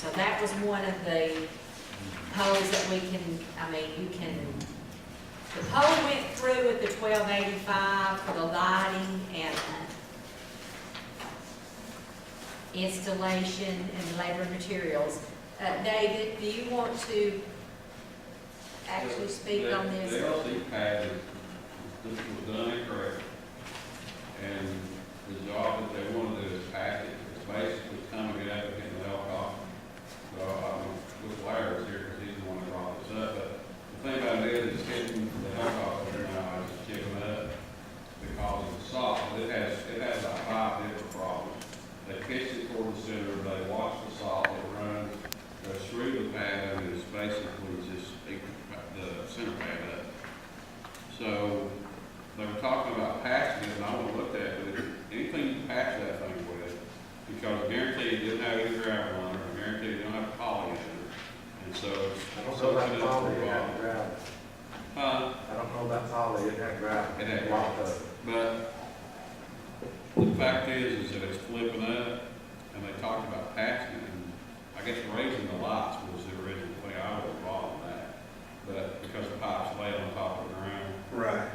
So that was one of the poles that we can, the pole went through with the 1285 for the lighting and installation and labor and materials. David, do you want to actually speak on this? The LC pad was done incorrectly, and the job that they wanted to do is pack it. It's basically coming out of getting the helicopter. So with Larry's here, because he's the one that brought this up. But the thing about it is, it's hitting the helicopter now, it's chipping up because of the salt. It has about 5 different problems. They pitch it toward the center, they watch the salt, it runs, goes through the pad, and it's basically just the center pad up. So they were talking about patching it, and I want to look at it. Anything you patch that thing with, because I guarantee it didn't have any gravel on it, I guarantee it don't have poly in it. And so I don't know about poly, it had gravel. uh, I don't know about poly, it had gravel. It had Locked up. but the fact is that it's flipping up, and they talked about patching it, and I guess raising the lights was the original thing. I was involved in that, but because the pipes lay on top of the ground. Right.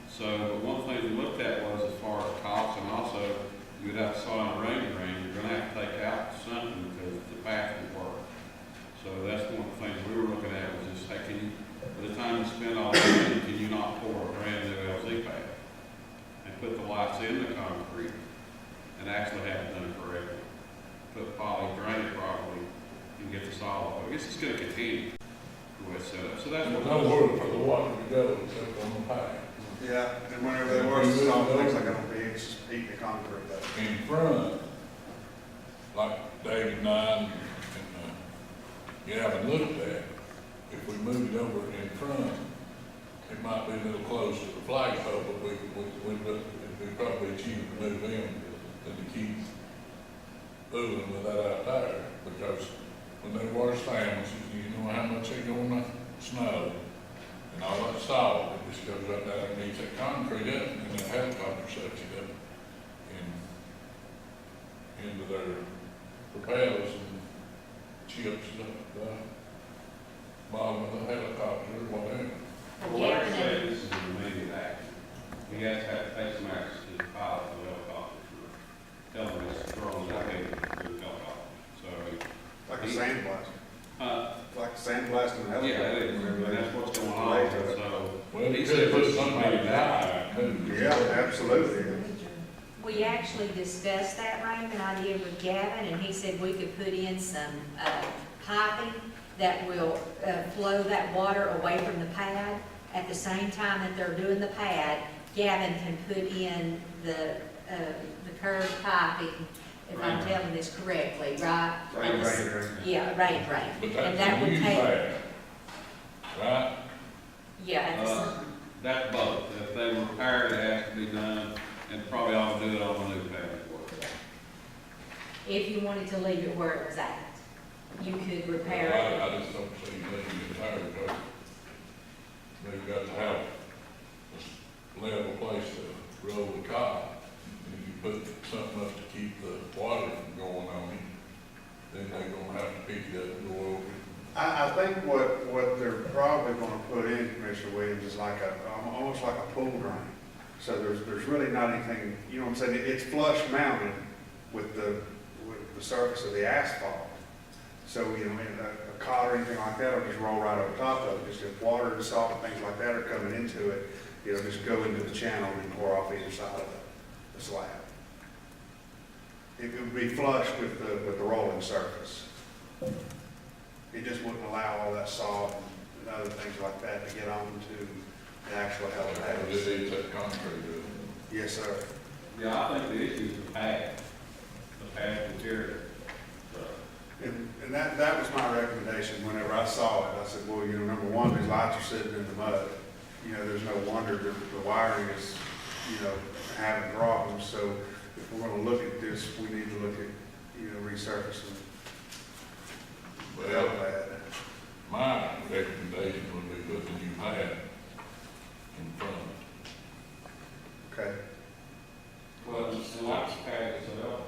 So, but one thing we looked at was as far as costs, and also you would have to saw in a rain drain, you're gonna have to take out something because the patch won't work. So that's one of the things we were looking at was just, hey, can you, by the time you spend all that money, can you not pour a brand new LZ pad and put the lights in the concrete and actually have it done correctly? Put poly, drain it properly, and get the solid off. I guess it's gonna continue the way it's set up. So that's There's what. nowhere for the water to go except on the pipe. Yeah, and whenever they work, it's all things like on the it's just heating the concrete up. In front, like David and I, and you haven't looked at, if we moved it over in front, it might be a little close to the flagpole, but it'd be probably cheaper to move in than to keep moving with that out there, because when they wash families, you know how much they go in the snow, and all that salt, it just goes right down underneath that concrete up, and that helicopter sucks it up into their propellers and chips the bottom of the helicopter or whatever. Well, what I say, this is an immediate action. He has to have to take some action to the pilot of the helicopter for telling us throwing that head through the helicopter. So, Like a sandblast. Like sandblasting the yeah, helicopter. that is, and that's what's going on. So, Well, he he said could put this is somebody maybe down, too. Yeah, absolutely. We actually discussed that, Raymond, I did with Gavin, and he said we could put in some piping that will flow that water away from the pad. At the same time that they're doing the pad, Gavin can put in the curved piping, if I'm telling this correctly, right? Rain, And the- rain, rain. Yeah, rain. But And that that's a would new take, pad, right? yeah, at the Uh, that's both. If they repair it, it has to be done, and probably ought to do it on a new pad as well. if you wanted to leave it where it was at, you could repair it. I just don't see leaving it there, because they've got to have a level place to roll the cot. If you put something up to keep the water from going on it, then they're gonna have to pick it up and go over it. I think what they're probably gonna put in, Commissioner Williams, is like almost like a pool drain. So there's really not anything, you know what I'm saying, it's flush mounted with the surface of the asphalt. So, you know, a cot or anything like that will just roll right over top of it. Just if water and salt and things like that are coming into it, it'll just go into the channel and pour off either side of the slab. It would be flush with the rolling surface. It just wouldn't allow all that salt and other things like that to get onto the actual It just helipad. eats that concrete up. Yes, sir. Yeah, I think the issue is the pad material. And that was my recommendation whenever I saw it. I said, well, you know, number one, these lights are sitting in the mud. You know, there's no wonder that the wiring is, you know, having problems. So if we're gonna look at this, we need to look at, you know, resurfacing the Well, helipad. my recommendation would be put the new pad in front. Okay. Well, the lights pad itself,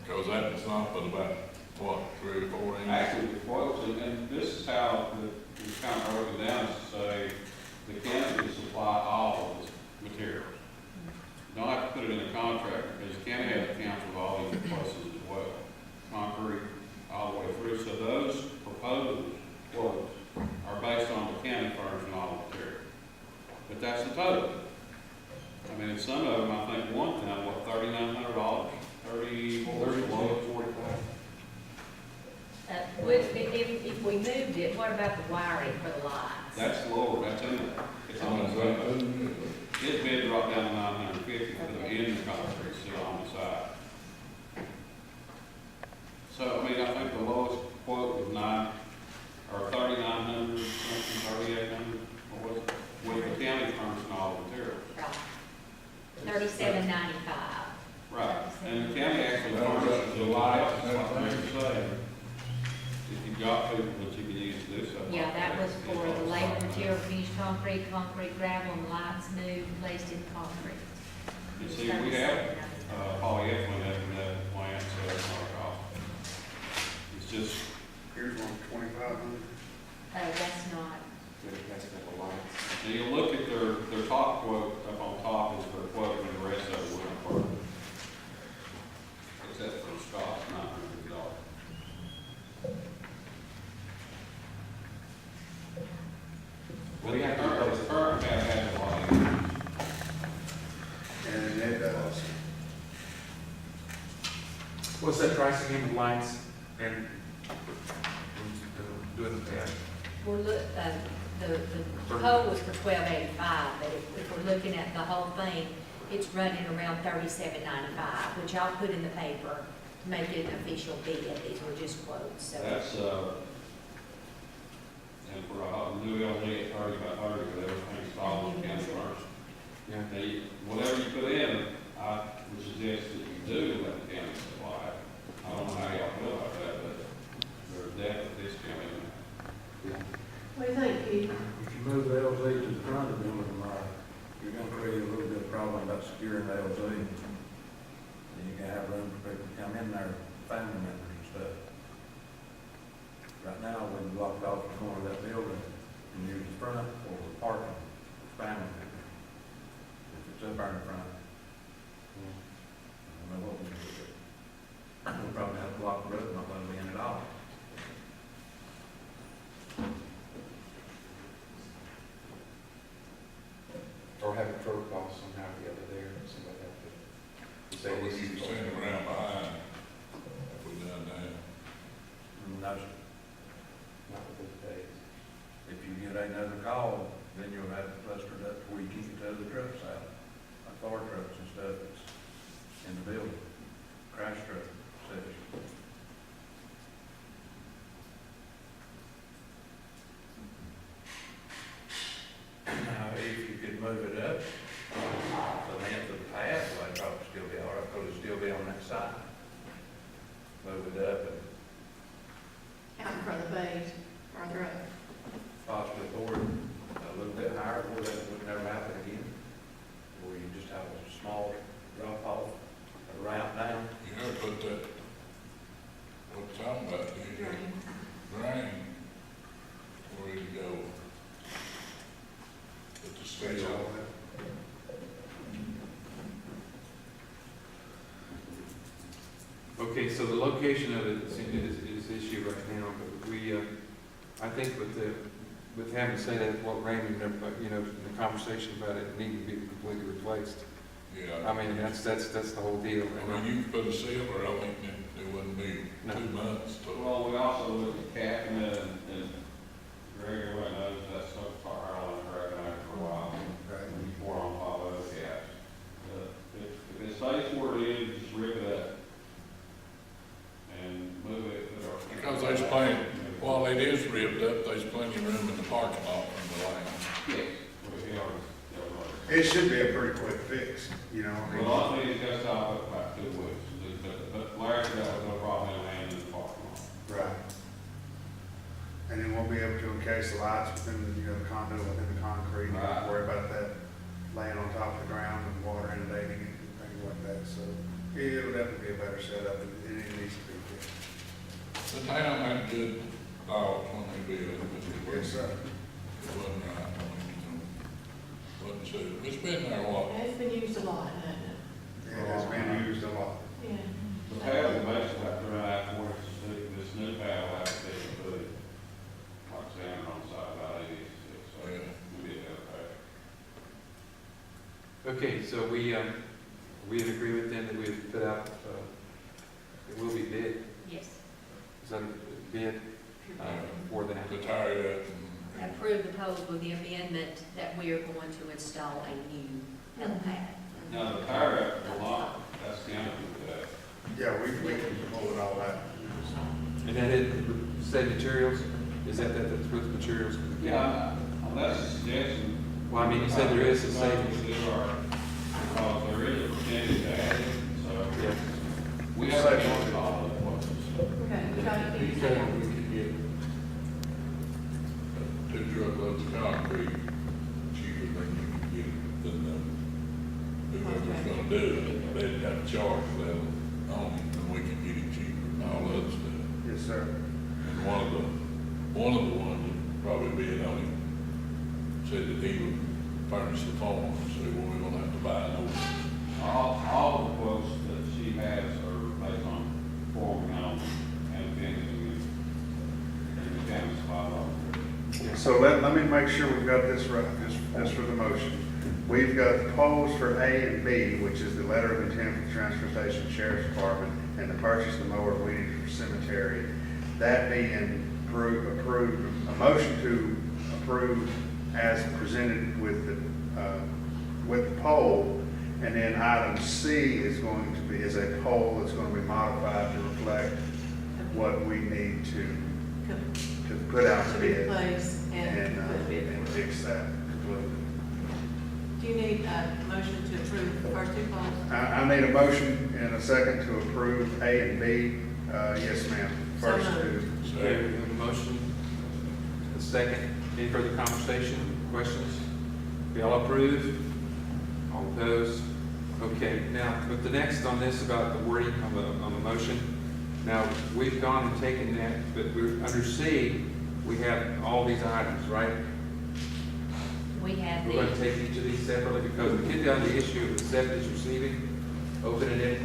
Because that is not but about, what, put in a contract, because the county has accounts with all these places as well, concrete all the way through. So those proposals, quotes, are based on the county furnishing all the material. But that's the total. I mean, and some of them, I think one time, what, $3,900? 45. If we moved it, what about the wiring for the lights? That's lower, that's in there. It's on the side. His bid dropped down to 950 for the end of concrete still on the side. So, I mean, I think the lowest quote was 3,900, something, 3,800, what was it? With the county furnishing all the materials. Right. $37.95. Right, and the county actually furnishes the lights, like Mr. said. If you've got people that you can use to do something. Yeah, like that was it's for on the the labor side. material, finished concrete, concrete gravel, and lights new, placed in concrete. You see, we have, polyethylene up in that plant, so that's not a cost. It's just, Here's one, 2,500. That's not, and you look at their top quote, up on top is their quote, and the rest of it wouldn't quote. Except for Scott's $900. But the current pad has a lot of it. And it does. What's that pricing in the lights and doing the pad? we're look, the whole was for $12.85, but if we're looking at the whole thing, it's running around $37.95, which I'll put in the paper to make it an official bid. These were just quotes, so. That's, and for a new LED at 30 by 30, with everything's all in county first. Yeah. They, whatever you put in, I would suggest that you do let the county supply it. I don't know how y'all feel about that, but there's definitely discount in there. What do you think, Keith? If you move the LZ to the front of the building, you're gonna create a little bit of problem about securing the LZ. And you can have room for people to come in there, family members and stuff. Right now, we've blocked off the corner of that building and use the front for parking, for family members. If it's up there in the front. I don't know what we do with it. We'll probably have to block the road, not let them in at all. Or have a protocol somehow or the other there, somebody have to So say we this can is. send them around behind if we done that. No, Not with those days. if you get another call, then you'll have it clustered up where you keep the other trucks out, like fire trucks and stuff that's in the building, crash truck section. Now, if you could move it up, the length of the pathway probably still be all right, because it'll still be on that side. Move it up and Out in front of the bays, farther up. possibly forward a little bit higher, where that would never happen again. Where you just have a small drop off, a ramp down. You gotta put that, what you're talking about, the drain, where you go. Put the space on. Okay, so the location of it is the issue right now, but we, I think with having said that, what Raymond, you know, in the conversation about it needing to be completely replaced. Yeah. I mean, that's the whole deal. I mean, you can put a sealer on it, and it wouldn't be No. 2 months to. Well, we also look at capping it, and Greg, everyone knows that's so far out on the track now for a while. When you pour on top of those caps. If it stays where it is, just rip it up. And move it. Because there's plenty, while it is ripped up, there's plenty of room in the parking lot from the land. Yes. It should be a pretty quick fix, you know. I mean, Well, I think it's got to stop at about 2 weeks, but Larry said that was no problem in laying in the parking lot. Right. And then we'll be able to encase the lights within, you know, the conduit within the concrete, not Right. worry about that laying on top of the ground and water inundating it and things like that, so it'll definitely be a better setup, and it needs to be fixed. The town had good dogs when they built it, but it Yes, sir. wasn't right. I mean, wasn't suited. It's been there a while. It's been used a lot, hasn't it? Okay, so we in agreement then that we've put out, it will be bid, Yes. is that a bid for that? To tire it up and. Approve the poles with the amendment that we are going to install a new helipad. Now, the tire up the lot, that's counted with that. Yeah, we can pull it all out. And then it, said materials, is that's with materials? Yeah, that's a suggestion. Well, I mean, you said there is a savings. There are, because there is a percentage added, so Yeah. we have to look at all of what's. Okay, Tony, He said we could get 2 truckloads of concrete cheaper than you could get it, than whoever's gonna do it. They'd have to charge them on it, and we could get it cheaper and all that stuff. Yes, sir. And one of the ones that probably bid on it said that he would furnish the form, so well, we're gonna have to buy an order. All the quotes that she has are based on forming on and finishing in the county spot on. So let me make sure we've got this right, just for the motion. We've got the polls for A and B, which is the letter of intent for the transfer station sheriff's department and the purchase of the mower weeding for cemetery. That being approved, a motion to approve as presented with the poll. And then item C is going to be, is a poll that's going to be modified to reflect what we need to put out to to be bid replaced and put a bid. and fix that completely. Do you need a motion to approve the first 2 polls? I need a motion and a second to approve A and B. Yes, ma'am. First So two. Okay, we have a motion, a second. Any further conversation, questions? We all approve? All opposed? Okay, now, but the next on this about the wording on the motion, now, we've gone and taken that, but we're, under C, we have all these items, right? We have We're going to the, take each of these separately because we get down the issue of the septic receiving, opening it,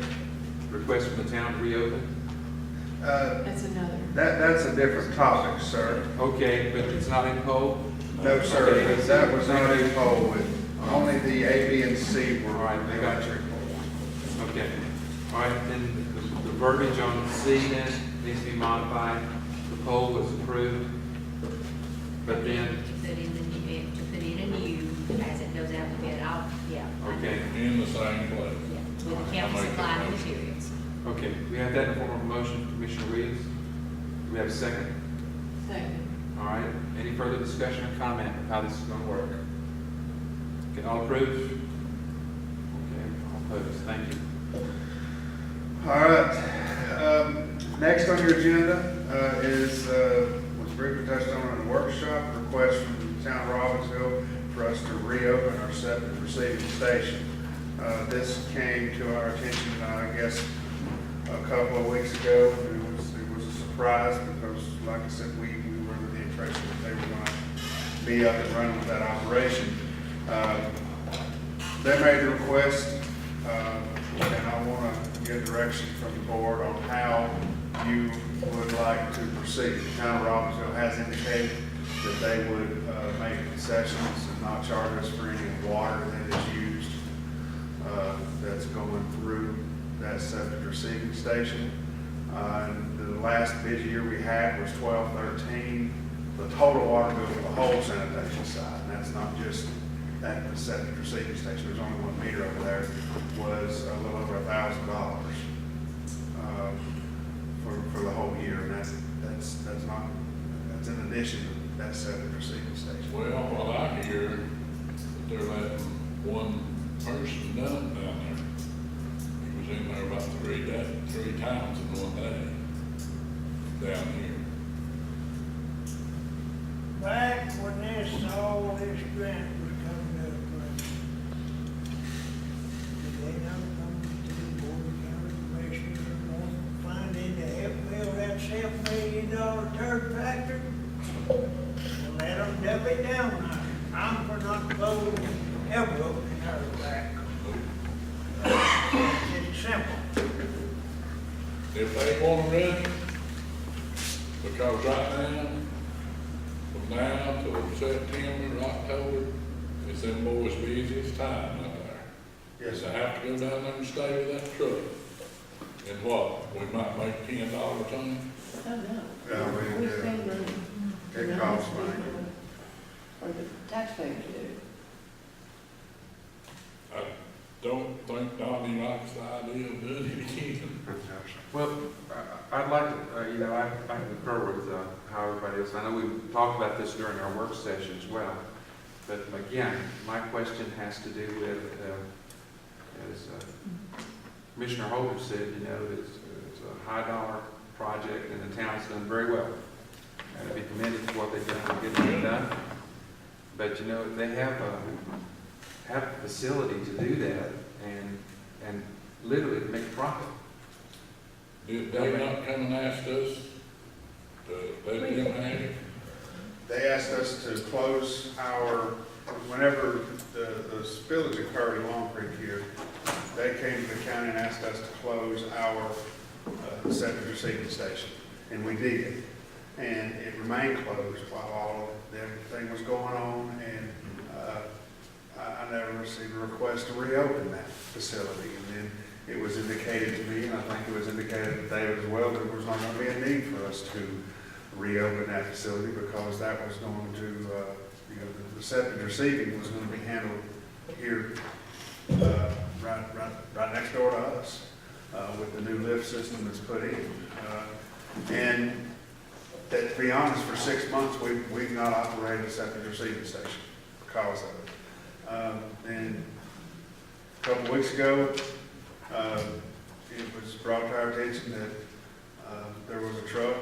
request from the town to reopen. That's another. That's a different topic, sir. Okay, but it's not in poll? No, sir, Okay. that was not a poll with, only the A, B, and C were. All right, I got you. Okay, all right, then the verbiage on C then needs to be modified. The poll was approved, but then, to put in a new, as it goes out to bid, okay, In the same place. Yeah, with the county supply and materials. okay, we have that in the form of a motion, Commissioner Williams. Do we have a second? Second. All right, any further discussion or comment of how this is gonna work? Okay, all approved? Okay, all opposed, thank you. All right, next on your agenda is, was briefly touched on in the workshop, request from the town of Robbinsville for us to reopen our septic receiving station. This came to our attention, I guess, a couple of weeks ago. It was a surprise because, like I said, we were under the impression that they were going to be up and running with that operation. They made the request, and I want to get direction from the board on how you would like to proceed. The town of Robbinsville has indicated that they would make concessions and not charge us for any water that is used that's going through that septic receiving station. And the last bid year we had was 1213. The total water bill for the whole sanitation side, and that's not just that septic receiving station, there's only 1 meter over there, was a little over $1,000 for the whole year, and that's in addition to that septic receiving station. Well, what I hear, that they're letting one person done down there. He was in there about 3 times in 1 day, down here. Back when all this grant was coming up, did they not come to the board of county commissioners and want to find in to help build that $7 million turd factory? Well, let them dump it down now. I'm for not voting ever opening her back. It's simple. If they want to run it, because right now, from now till September, October, it's them boys' busiest time up there. Yes, Does sir. I have to go down there and stay with that truck? And what, we might make $10 on it? Oh, no. Yeah, we We spend money. It costs money. Or the taxpayers do. I don't think Donnie likes the idea of doing it again. Well, I'd like to, I concur with how everybody else, I know we talked about this during our work session as well, but again, my question has to do with, as Commissioner Holder said, it's a high dollar project and the town's done very well. And to be commended for what they've done, getting it done. But, they have a facility to do that and literally to make a profit. Did they not come and ask us to let them have it? They asked us to close whenever the spillage occurred at Long Creek here, they came to the county and asked us to close our septic receiving station, and we did. And it remained closed while all of everything was going on, and I never received a request to reopen that facility. And then it was indicated to me, and I think it was indicated to David as well, that there was not going to be a need for us to reopen that facility because that was going to, the septic receiving was going to be handled here, right next door to us, with the new lift system that's put in. And to be honest, for 6 months, we've not operated a septic receiving station because of it. And a couple of weeks ago, it was brought to our attention that there was a truck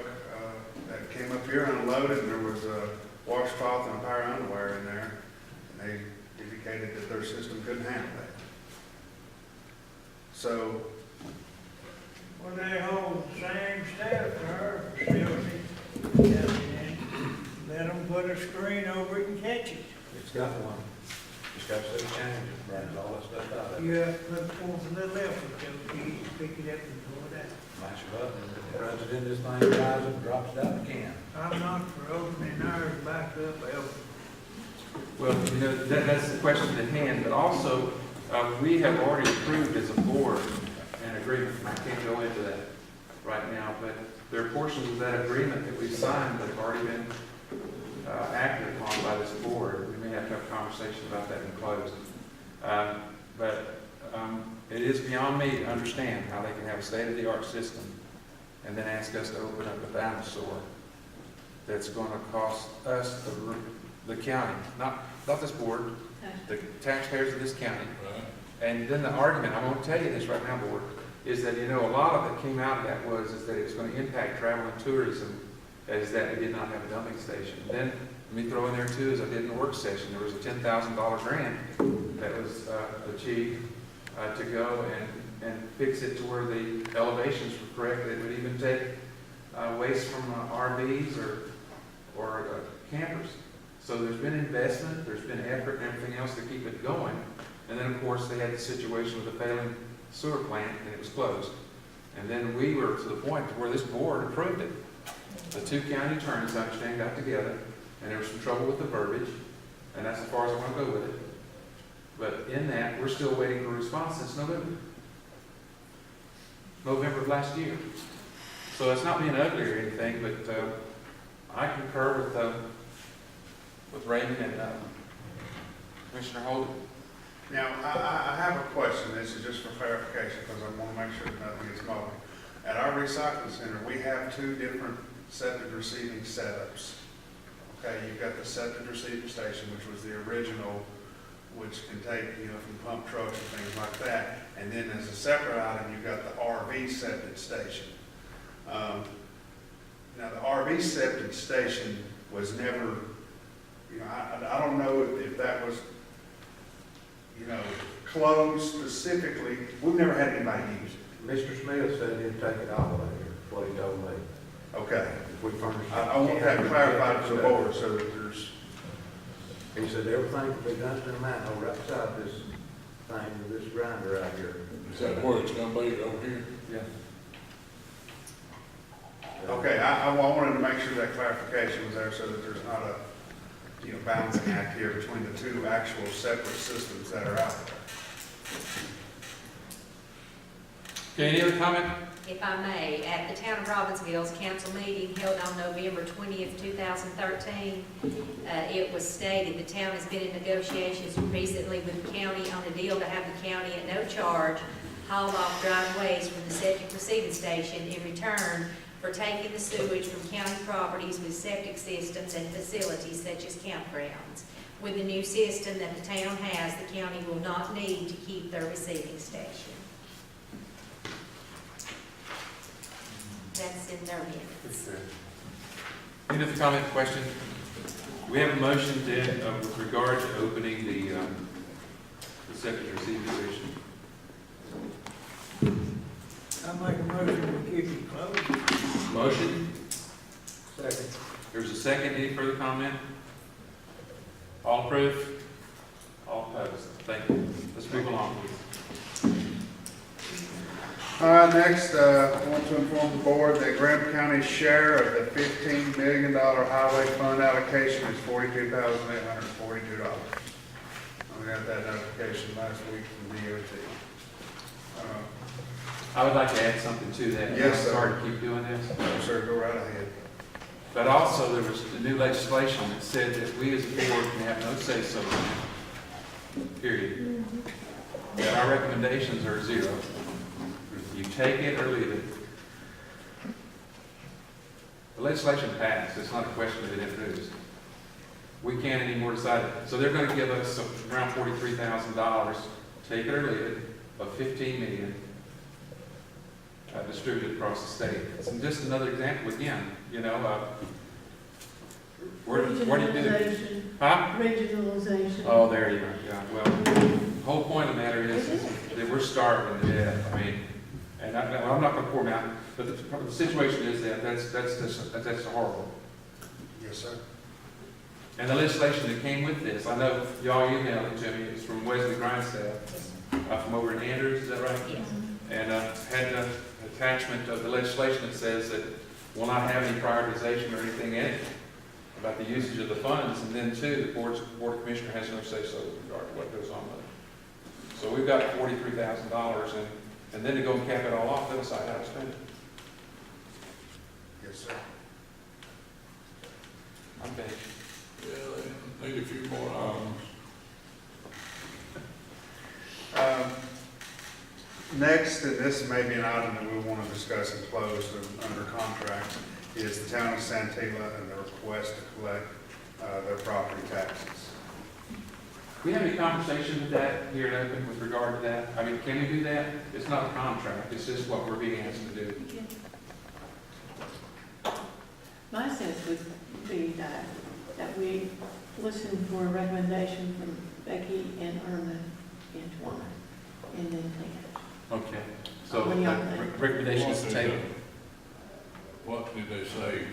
that came up here unloaded, and there was a washcloth and a pair of underwear in there, and they indicated that their system couldn't handle that. So, Well, they hold the same staff for our facility. And let them put a screen over it and catch it. It's got one. It's got some changes, brings all that stuff out of it. You have to put forth a little effort to pick it up and pull it out. Mash a button, it runs it in this thing, drives it, drops it out the can. I'm not for opening ours back up ever. Well, that's the question at hand, but also, we have already approved as a board an agreement, I can't go into that right now, but there are portions of that agreement that we've signed that have already been acted upon by this board. We may have to have a conversation about that in closed. But it is beyond me to understand how they can have a state-of-the-art system and then ask us to open up a dinosaur that's going to cost us, the county, not this board, the taxpayers of this county. Right. And then the argument, I'm going to tell you this right now, board, is that, a lot of it came out of that is that it was going to impact travel and tourism, as that we did not have a dumping station. Then, let me throw in there too, as I did in the work session, there was a $10,000 grant that was achieved to go and fix it to where the elevations were correct. It would even take waste from RVs or campers. So there's been investment, there's been effort and everything else to keep it going. And then, of course, they had the situation with the failing sewer plant, and it was closed. And then we were to the point where this board approved it. The two county attorneys, I understand, got together, and there was some trouble with the verbiage, and that's as far as I want to go with it. But in that, we're still waiting for a response since November of last year. So it's not being ugly or anything, but I concur with Raymond and Commissioner Holden. now, I have a question, this is just for clarification, because I want to make sure that nothing gets muddled. At our recycling center, we have two different septic receiving setups. Okay, you've got the septic receiving station, which was the original, which can take, from pump trucks and things like that. And then as a separate item, you've got the RV septic station. Now, the RV septic station was never, I don't know if that was, closed specifically. We've never had anybody use it. Mr. Smith said he'd take it all out of here, is what he told me. Okay. If we furnish it. I want that clarified to the board so that there's, He said everything will be done to the manhole right beside this thing with this grinder out here. Is that where it's gonna be, over here? Yeah. okay, I wanted to make sure that clarification was there so that there's not a, balancing act here between the two actual separate systems that are out there. Okay, any other comment? If I may, at the Town of Robbinsville's council meeting held on November 20th, 2013, it was stated the town has been in negotiations recently with the county on a deal to have the county at no charge haul off driveways from the septic receiving station in return for taking the sewage from county properties with septic systems and facilities such as campgrounds. With the new system that the town has, the county will not need to keep their receiving station. That's in their minutes. Any other comment, question? We have a motion then with regard to opening the septic receiving station. I make a motion to keep it closed. Motion, Second. there's a second, any further comment? All approved? All opposed? Thank you. Let's move along, please. All right, next, I want to inform the board that Graham County's share of the $15 million highway fund allocation is $42,842. We got that notification last week from DOT. I would like to add something to that. Yes, sir. Sorry to keep doing this. Sir, go right ahead. But also, there was the new legislation that said that we as a board can have no say-so in it. Period. That our recommendations are zero. You take it or leave it. The legislation passed, it's not a question of it introduced. We can't anymore decide it. So they're gonna give us around $43,000, take it or leave it, of $15 million, distributed across the state. It's just another example again, you know, what do you do? Regionalization. Huh? Regionalization. Oh, there you go, yeah, well, the whole point of the matter is that we're starving to death, I mean, and I'm not gonna pour them out, but the situation is that that's horrible. Yes, sir. And the legislation that came with this, I know y'all emailed it to me, it's from Wesley Grindstaff, from over in Andrews, is that right? Yes. And had the attachment of the legislation that says that we'll not have any prioritization or anything in it about the usage of the funds, and then too, the board of commissioner has no say-so with regard to what goes on with it. So we've got $43,000, and then to go and cap it all off, they'll decide how to spend it. Yes, sir. I'm finished. Yeah, they need a few more items. Next, and this may be an item that we want to discuss and close under contract, is the town of Santila and the request to collect their property taxes. We have any conversation with that here in open with regard to that? I mean, can we do that? It's not a contract, it's just what we're being asked to do. My sense would be that we listen for a recommendation from Becky and Irma and Twana, and then take it. Okay, so What do y'all think? recommendation is tabled. What did they say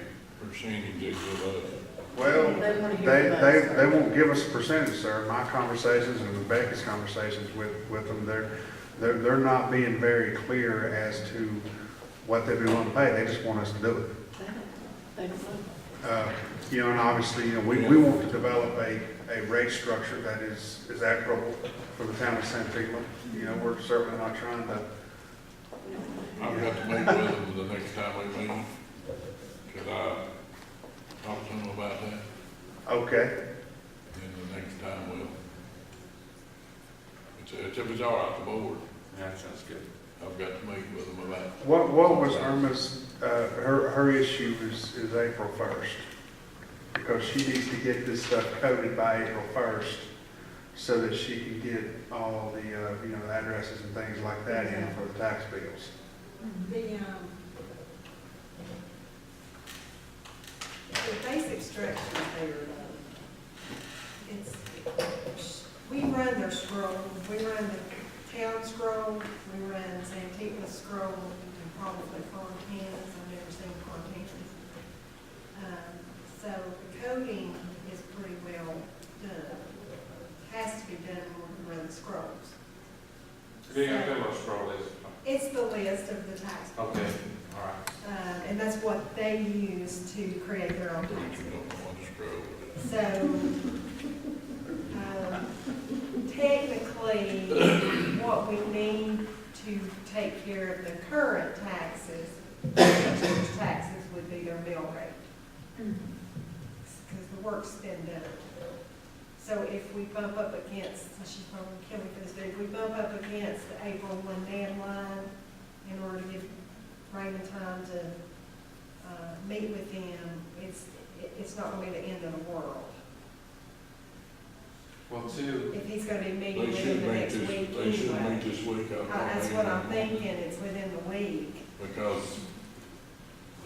percentage they give us? Well, They want to hear from us. they won't give us a percentage, sir. My conversations and Rebecca's conversations with them, they're not being very clear as to what they'd be willing to pay. They just want us to do it. They don't know. You know, and obviously, you know, we want to develop a rate structure that is equitable for the town of Santila. You know, we're certainly not trying to, I've got to meet with them the next time we meet. Could I talk to them about that? okay. And the next time we'll, if it's all right, the board, That sounds good. I've got to meet with them about. What was Irma's, her issue is April 1st. Because she needs to get this stuff coded by April 1st so that she can get all the, you know, addresses and things like that in for the tax bills. The basic structure there, it's, we run their scroll, we run the town scroll, we run Santiago's scroll, and probably Fontana's, I've never seen Fontana's. So the coding is pretty well done. Has to be done when we run the scrolls. Yeah, I what scroll is. It's the list of the tax. Okay, all right. And that's what they use to create their own You tax don't bills. want to scroll with it. So, technically, what we need to take care of the current taxes, which taxes would be their mill rate, because the work's been done. So if we bump up against, she's probably killing me for this, but if we bump up against the April 1 deadline in order to give Raymond time to meet with them, it's not gonna be the end of the world. Well, too, If he's gonna be meeting They with should him the meet next this, week they should anyway. meet this week. That's what I'm thinking, it's within the week. Because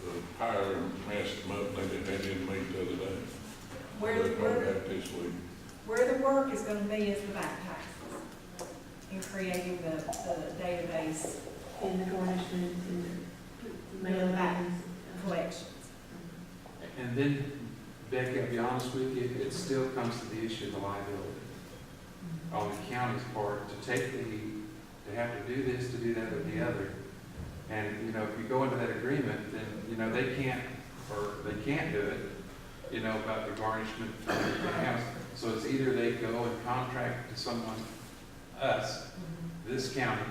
the higher estimate, they didn't meet the other day. Where, They're going back this week. where the work is gonna be is the back taxes, in creating the database And the garnishments and the mailings. collections. and then, Becky, I'll be honest with you, it still comes to the issue of the liability on the county's part to take to have to do this, to do that, or the other. And, you know, if you go into that agreement, then, you know, they can't do it, you know, about the garnishment from the house. So it's either they go and contract to someone, us, this county,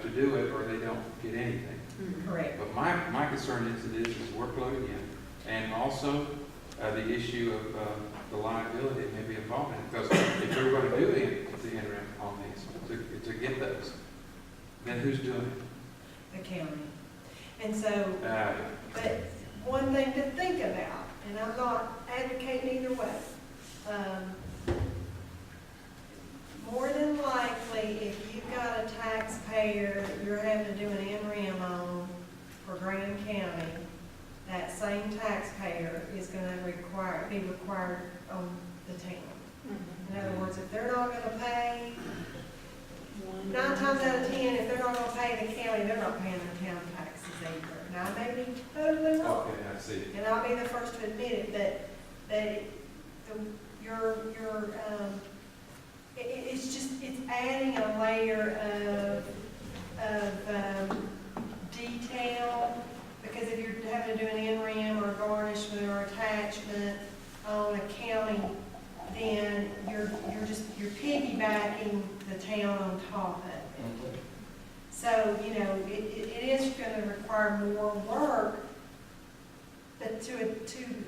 to do it, or they don't get anything. Correct. But my concern is workload again, and also the issue of the liability that may be involved in it. Because if they're going to do the interim on these, to get those, then who's doing it? The county. And so, Uh, but one thing to think about, and I'm not advocating either way, more than likely, if you've got a taxpayer that you're having to do an interim on for Graham County, that same taxpayer is gonna be required on the town. In other words, if they're not gonna pay, 9 times out of 10, if they're not gonna pay the county, they're not paying their town taxes either. Now, I may be totally wrong, Okay, I see. and I'll be the first to admit it, but it's just, it's adding a layer of detail, because if you're having to do an interim or garnishment or attachment on a county, then you're piggybacking the town on top of it. So, you know, it is gonna require more work, but to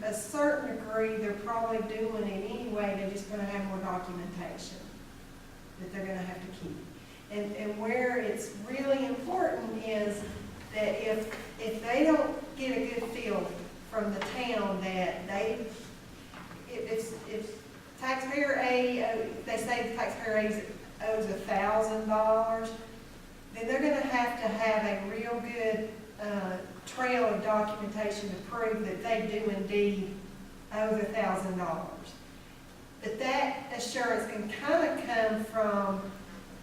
a certain degree, they're probably doing it anyway, they're just gonna have more documentation that they're gonna have to keep. And where it's really important is that if they don't get a good feel from the town that if taxpayer A, they say the taxpayer A owes $1,000, then they're gonna have to have a real good trail of documentation to prove that they do indeed owe the $1,000. But that assurance can kind of come from,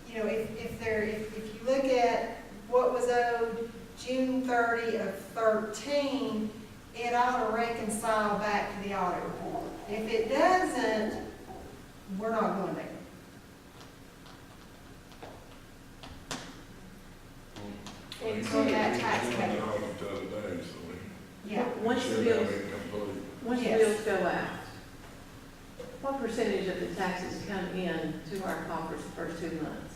you know, if you look at what was owed June 30 of 13, it ought to reconcile back to the audit report. If it doesn't, we're not going there. And So two, that tax They code. did it the other day, so we Yeah. once the should have bills, it complete. once the Yes. bills go out, what percentage of the taxes come in to our coffers the first 2 months?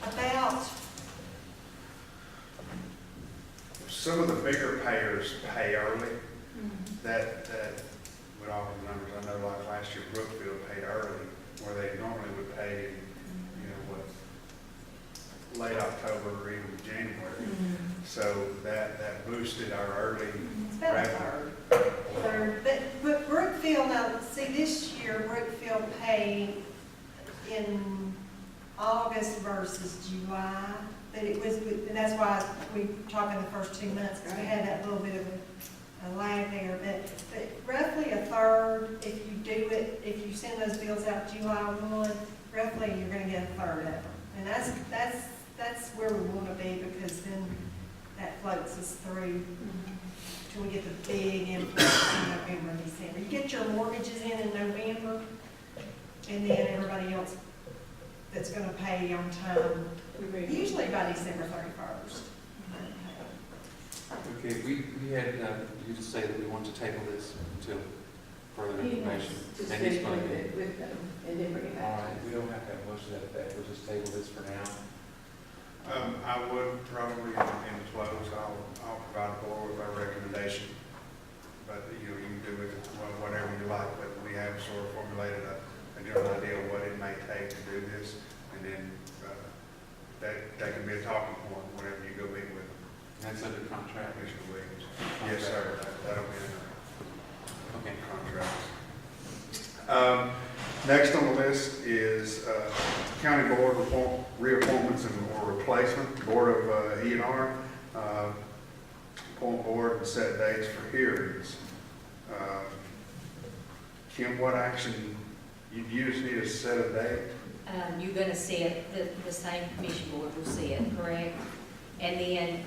About, Some of the bigger payers pay early, that with all the numbers, I know like last year Brookfield paid early, where they normally would pay in, you know, late October or even January. So that boosted our early it's about a revenue. third. But Brookfield, now, see, this year Brookfield paid in August versus July, but it was, and that's why we talking the first 2 months, because we had that little bit of a lag there, but roughly a third, if you do it, if you send those bills out July 1, roughly you're gonna get a third of them. And that's where we wanna be, because then that floats us through till we get the big influx in November and December. You get your mortgages in November, and then everybody else that's gonna pay on time, usually by December 31st. Okay, we had, you to say that we wanted to table this until further He information. wants to And he's speak gonna with be- it, with them, and then bring it All back. right, we don't have to have motion to that effect, we'll just table this for now. I would probably, in close, I'll provide the board with our recommendation. But, you know, you can do with it whatever you like, but we have sort of formulated a general idea of what it may take to do this. And then, that can be a talking point whenever you go meet with That's under contract. Commissioner Williams. Yes, sir, that'll be in Okay. the contract. Next on the list is county board reappointments or replacement, board of E&R, appoint board and set dates for hearings. Kim, what action, you just need a set of date? You're gonna set, the same commission board will set, correct? And then,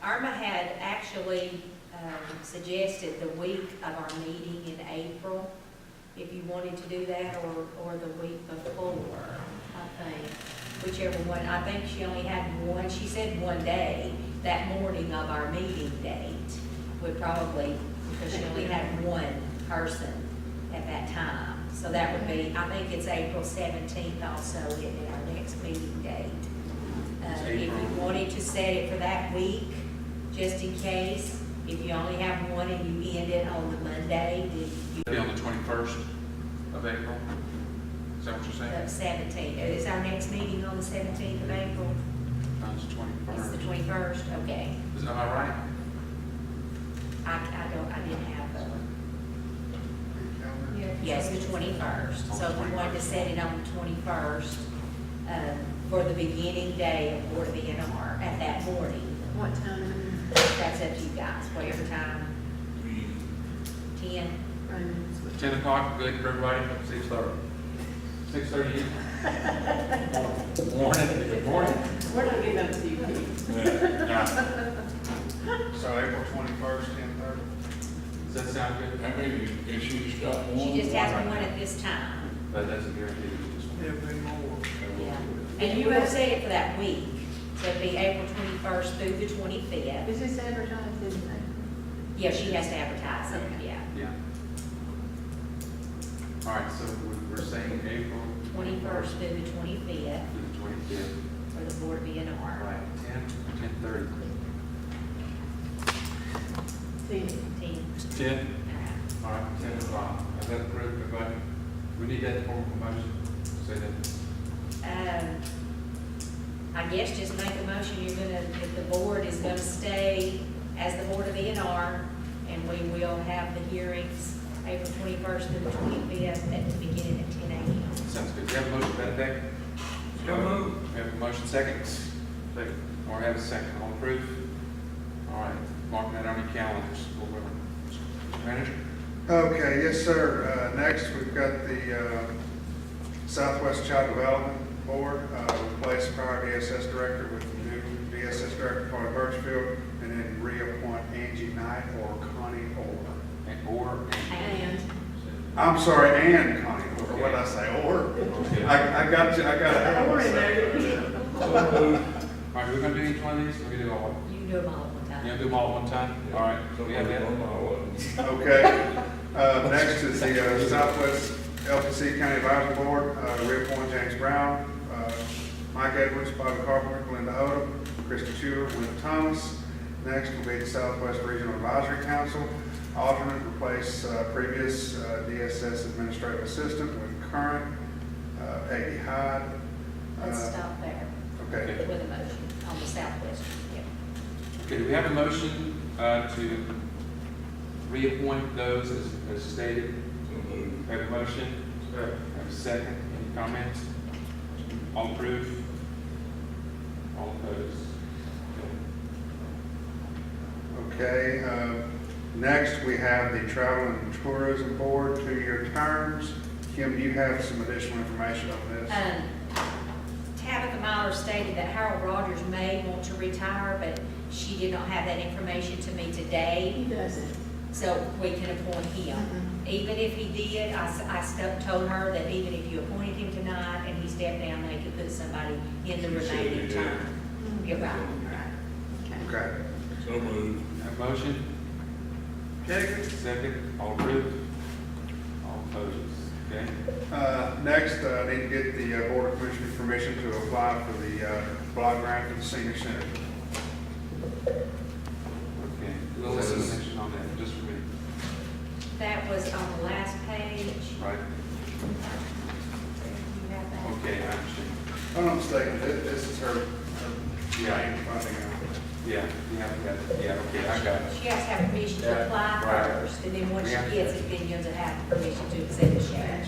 Irma had actually, suggested the week of our meeting in April, if you wanted to do that, or the week before, I think, whichever one. I think she only had one, she said one day, that morning of our meeting date would probably, because she only had one person at that time. So that would be, I think it's April 17th also, in our next meeting date. If you wanted to set it for that week, just in case, if you only have one and you end it on the Monday, then you Be on the 21st of April? Is that what you're saying? 17th. Is our next meeting on the 17th of April? No, it's the It's the 21st. 21st, okay. Am I right? I didn't have yes, the 21st. So if we wanted to set it on the 21st, for the beginning day of Board of E&R at that morning, What time? that's up to you guys, whatever time, 10? Raymond's with- 10 o'clock, good for everybody? 6:30. 6:30? Morning. Good morning. We're not getting up to you, Pete. So April 21st, 10:30? Does that sound good? How many, and she just got one? She just has one at this time. That doesn't guarantee it's just one. There'll be more. Yeah. And you will set it for that week, so it'd be April 21st through the 25th. Is this advertised in April? Yeah, she has to advertise it, yeah. Yeah. All right, so we're saying April 21st through the 25th to the 25th. for the Board of All E&R. right, 10:30. 10. 10. 10? All right, 10 o'clock. Is that approved, everybody? We need that formal motion. Say that. I guess just make a motion, you're gonna, if the board is gonna stay as the Board of E&R, and we will have the hearings April 21st through the 25th at the beginning at 10 a.m. Sounds good. Do you have a motion to that effect? So moved. We have a motion, second? Second. Or have a second, all approved? All right, mark that on your calendars. Mr. Manager? Okay, yes, sir. Next, we've got the Southwest Child Development Board, replace prior DSS director with the new DSS director, Carly Birchfield, and then reappoint Angie Knight or Connie Orr. And I'm sorry, and Connie Orr. What did I say, Orr? Okay. I got you, I got it. Orr in there. All right, we're gonna do each one of these, or we do all of them? You can do them all at one You time. gonna do them all at one time? All right, so we have that. Okay. Next is the Southwest LPC County Advisory Board, reappoint James Brown, Mike Edwards, Bobby Carpenter, Linda Odom, Krista Schuler, Linda Thomas. Next will be the Southwest Regional Advisory Council, alternate, replace previous DSS Administrative Assistant with current Peggy Hyde. Let's stop there Okay. with a motion on the Southwest. Yeah. Okay, do we have a motion to reappoint those as stated? We have a motion? Have a second? Any comments? All approved? All opposed? Okay, next we have the Travel and Tourism Board, 2-year terms. Kim, do you have some additional information on this? Tabitha Myler stated that Harold Rogers may want to retire, but she did not have that information to me today, he doesn't. so we can appoint him. Even if he did, told her that even if you appointed him tonight and he stepped down, they could put somebody in the remaining term. You're right. Okay. Okay. So moved. Have a motion? Second. Second, all approved? opposes, okay? Next, I need to get the Board of Commissioners permission to apply for the block grant for the senior center. Okay, little explanation on that, just for me, That was on the last page. right? You have that? Okay, I understand. If I'm not mistaken, this is her Yeah. main funding. Yeah, you have to, yeah, okay, I got it. She has to have permission to Yeah, apply right. first, and then once she Yeah. gets it, then you'll have permission to accept the share.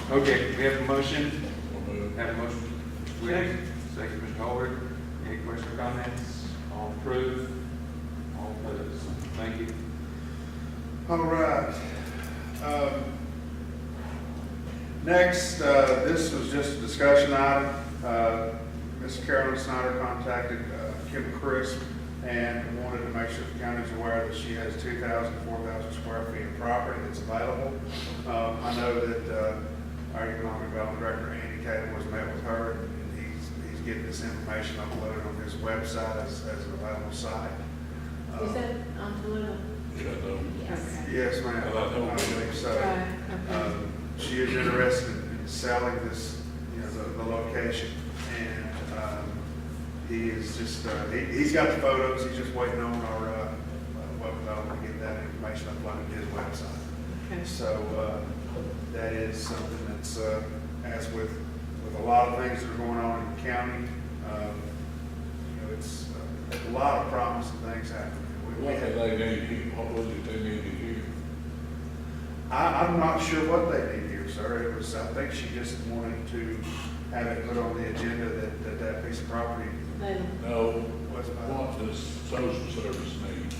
Okay, we have a motion, We'll move. have a motion, Mr. Williams, second, Mr. Holbert. Any questions or comments? All approved? All opposed? Thank you. All right. Next, this was just a discussion item. Ms. Carolyn Snyder contacted Kim Crisp and wanted to make sure the county's aware that she has 2,000, 4,000 square feet of property that's available. I know that our economic development director, Andy Caden, was met with her, and he's getting this information uploaded on his website as an available site. Is that on Toledo? Yeah, no. Yes. Yes, ma'am, I believe so. Right, okay. She is interested in selling this, the location, and he is just, he's got the photos, he's just waiting on our web development to get that information uploaded to his website. Okay. So that is something that's, as with a lot of things that are going on in the county, it's a lot of promising things happening. We What had- do they need here? What was it they needed here? I'm not sure what they need here, sir. It was, I think she just wanted to have it put on the agenda that piece of property They- No, was. what does social service need?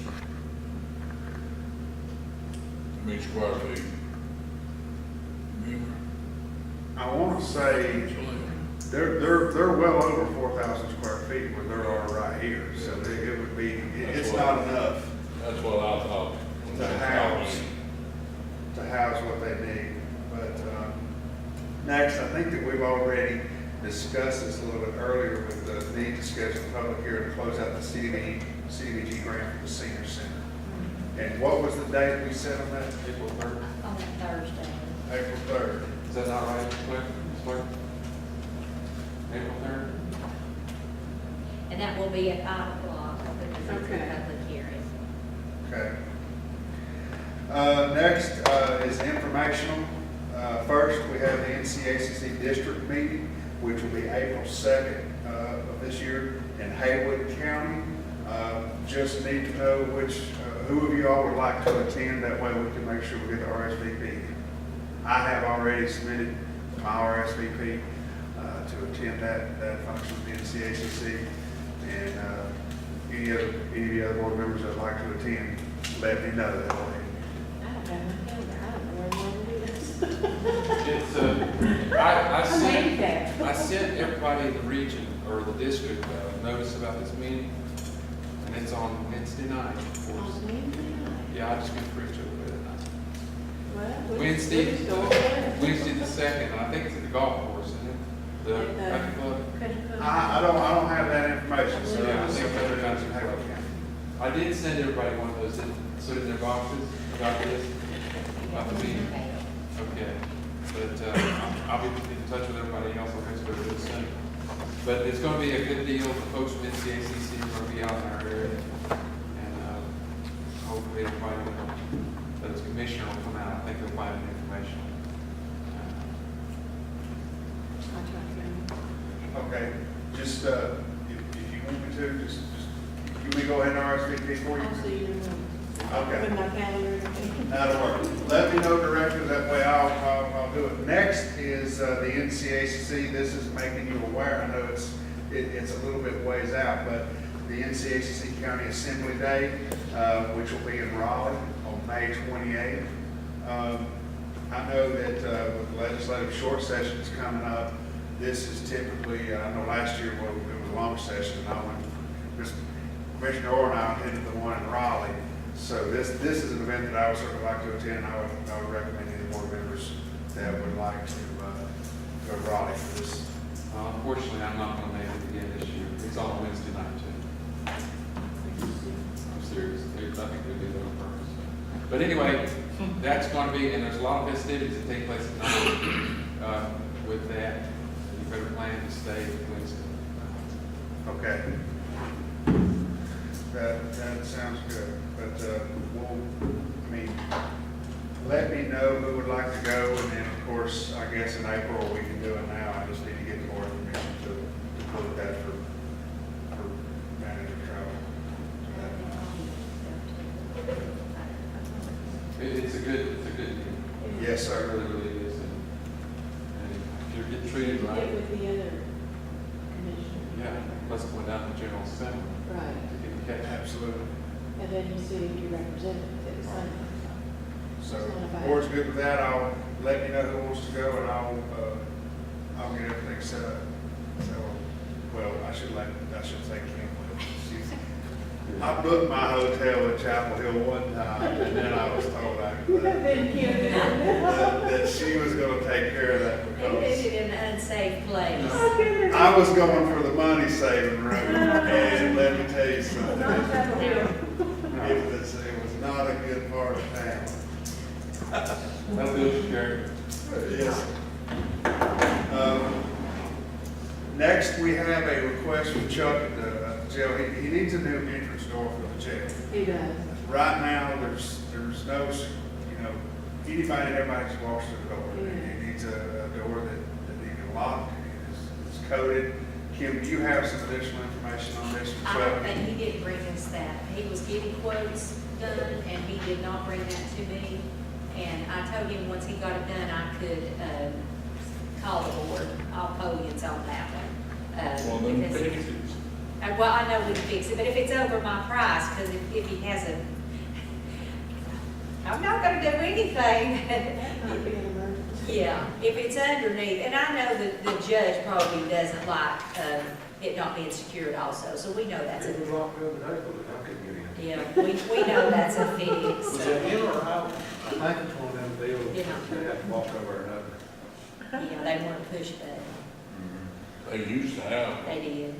I mean, square feet. Remember? I want to say they're well over 4,000 square feet where there are right here. So it would be, it's not enough That's what I thought. when to they house, called what they need. But next, I think that we've already discussed this a little bit earlier with the need to schedule a public hearing to close out the CDBG grant for the senior center. And what was the date we set on that? April 3rd. On Thursday. April 3rd. Is that not right, Clerk? Ms. Clerk? April 3rd? And that will be at 5 o'clock, because it's a Okay. public hearing. Okay. Next is informational. First, we have the NCACC district meeting, which will be April 2nd of this year in Haywood County. Just need to know who of you all would like to attend. That way we can make sure we get the RSVP. I have already submitted my RSVP to attend that function with the NCACC. And any of the other board members that'd like to attend, let me know that way. I don't have my calendar, I don't know where one is. It's, I I'm sent, handicapped. I sent everybody in the region or the district notice about this meeting, and it's on Wednesday night, of On course. Wednesday night. Yeah, I just been preaching a little bit. Well, Wednesday, we just go over there. Wednesday the 2nd, and I think it's at the golf course, isn't it? The At the- country club. I don't have that information, so Yeah, I I'm think just that's going country to club. I did send everybody one of those, put it in their boxes, about this, about the meeting. Okay, but I'll be in touch with everybody else, I'll make sure to do it soon. But it's gonna be a good deal, the folks from NCACC are gonna be out in our area, and hopefully everybody, that is commissioner will come out, I think they'll find the information. I'll try to go. Okay, just, if you want me to, just, you may go ahead and RSVP for you. I'll see you in the morning. Okay. With my calendar and everything. That'll work. Let me know directly, that way I'll do it. Next is the NCACC. This is making you aware. I know it's a little bit ways out, but the NCACC County Assembly Day, which will be in Raleigh on May 28th. I know that with legislative short sessions coming up, this is typically, I know last year it was a long session, and I went, Commissioner Orr and I attended the one in Raleigh. So this is an event that I would certainly like to attend. I would recommend any board members that would like to go to Raleigh for this. Unfortunately, I'm not gonna make it again this year, it's on Wednesday night too. I'm serious, I think we did it on purpose. But anyway, that's gonna be, and there's a lot of festivities that take place at night, with that. You better plan to stay at Winston. Okay. That sounds good, but, let me know who would like to go, and then, of course, I guess in April, we can do it now, I just need to get the board permission to put that for manager travel. It's a good deal. Yes, It sir. really, really is. And if you're getting treated Get right, with the other commissioner. yeah, plus going down to the General Assembly Right, to get the catch. Absolutely. and then you see your representative at the same time. So, board's good with that, I'll let me know who wants to go, and I'll get everything set up. So, well, I should say Kim will. I booked my hotel at Chapel Hill one time, and then I was told that she was gonna take care of that They did because it in an unsafe place. I was going for the money saving route, and let me tell you something. It was not a good part of town. That'll do it, Sheriff. Yes. Next, we have a request from Chuck at the jail. He needs a new entrance door for the jail. He does. Right now, there's no, anybody and everybody just walks through the door. Yeah. He needs a door that he can lock, it's coded. Kim, do you have some additional information on this? I don't think he did bring us that. He was getting quotes done, and he did not bring that to me. And I told him once he got it done, I could, call the board. I'll call you on that one. Well, then because- fix it. Well, I know we can fix it, but if it's over my price, because if he has a, I'm not gonna do anything. That might be an emergency. Yeah, if it's underneath, and I know that the judge probably doesn't like, it not being secured also, so we know that's It was a, locked the other day, but I couldn't get in. yeah, we know that's a fix, Was so, it in or out? I think it's one of them deals, Yeah. you have to walk over another. yeah, they want to push button, They used to have. they did.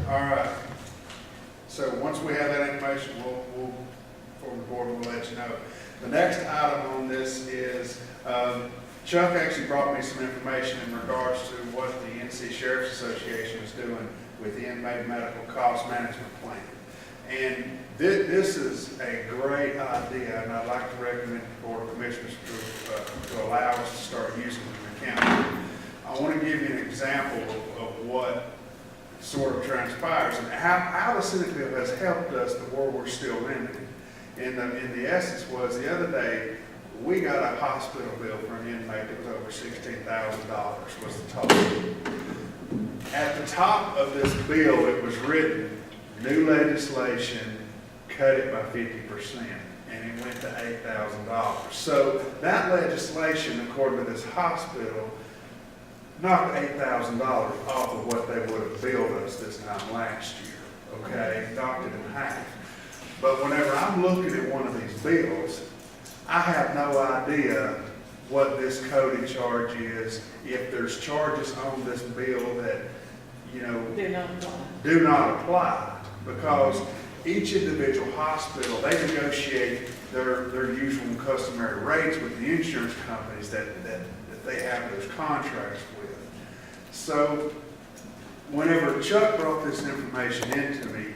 All right. So once we have that information, we'll from the board, we'll let you know. The next item on this is, Chuck actually brought me some information in regards to what the NC Sheriff's Association is doing with the inmate medical cost management plan. And this is a great idea, and I'd like to recommend the Board of Commissioners to allow us to start using it in the county. I want to give you an example of what sort of transpires and how the Senate bill has helped us to where we're still limited. In the essence was the other day, we got a hospital bill for an inmate that was over $16,000 was the total. At the top of this bill, it was written, new legislation, cut it by 50%, and it went to $8,000. So that legislation, according to this hospital, knocked $8,000 off of what they would have billed us this time last year, okay? Knocked it in half. But whenever I'm looking at one of these bills, I have no idea what this coded charge is, if there's charges on this bill that, They're not applying. do not apply, because each individual hospital, they negotiate their usual and customary rates with the insurance companies that they have those contracts with. So whenever Chuck brought this information into me,